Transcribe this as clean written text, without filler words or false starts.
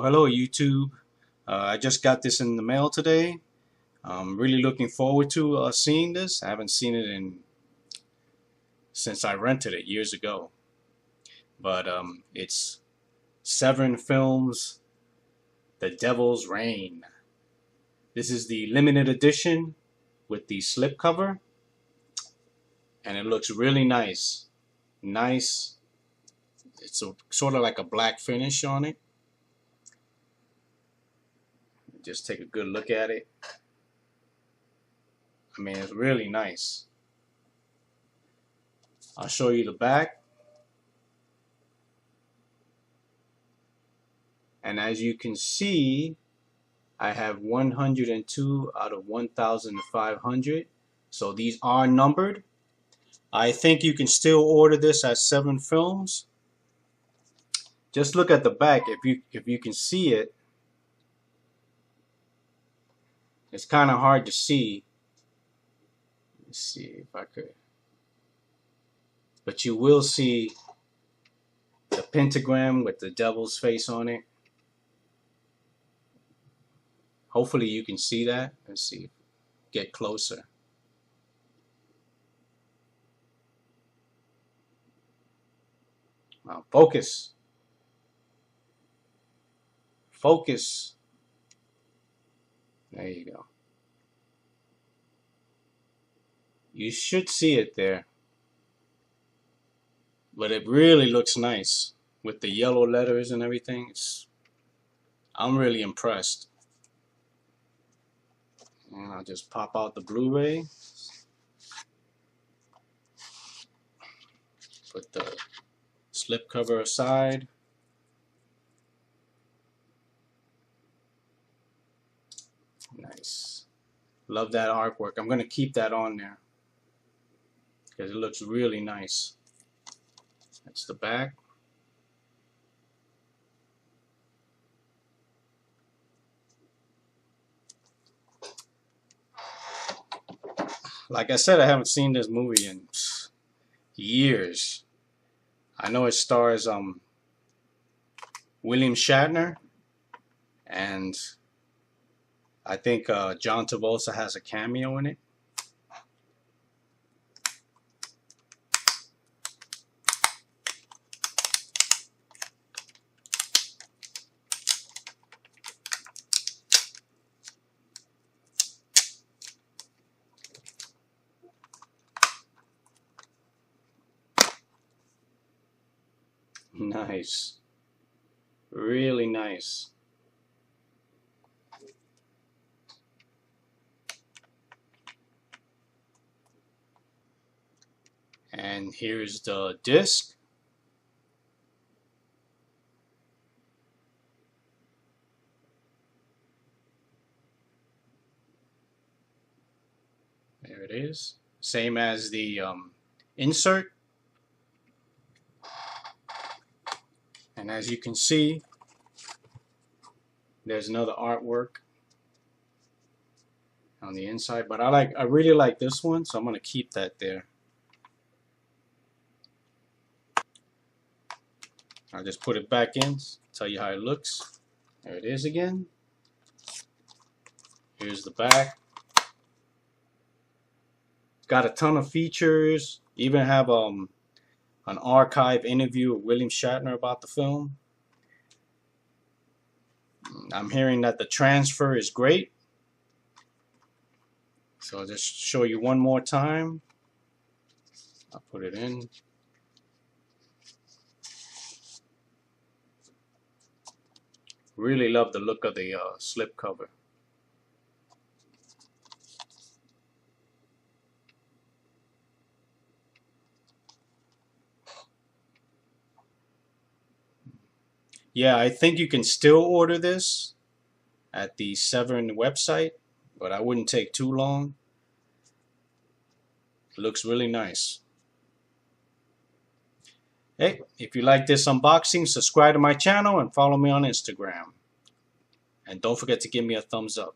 Hello YouTube. I just got this in the mail today. I'm really looking forward to seeing this. I haven't seen it since I rented it years ago. But it's Severin Films, The Devil's Reign. This is the limited edition with the slipcover, and it looks really nice. It's sort of like a black finish on it. Just take a good look at it. I mean, it's really nice. I'll show you the back. And as you can see, I have 102 out of 1,500. So these are numbered. I think you can still order this at Severin Films. Just look at the back. If you can see it, it's kind of hard to see. Let's see if I could. But you will see the pentagram with the devil's face on it. Hopefully you can see that. Let's see. Get closer. Now focus. Focus. There you go. You should see it there. But it really looks nice with the yellow letters and everything. I'm really impressed. And I'll just pop out the Blu-ray. Put the slipcover aside. Nice. Love that artwork. I'm going to keep that on there because it looks really nice. That's the back. Like I said, I haven't seen this movie in years. I know it stars William Shatner, and I think John Travolta has a cameo in it. Nice. Really nice. And here's the disc. There it is. Same as the insert. And as you can see, there's another artwork on the inside. But I really like this one, so I'm gonna keep that there. I'll just put it back in, tell you how it looks. There it is again. Here's the back. It's got a ton of features. Even have an archive interview with William Shatner about the film. I'm hearing that the transfer is great. So I'll just show you one more time. I'll put it in. Really love the look of the slipcover. Yeah, I think you can still order this at the Severin website, but I wouldn't take too long. It looks really nice. Hey, if you like this unboxing, subscribe to my channel and follow me on Instagram. And don't forget to give me a thumbs up.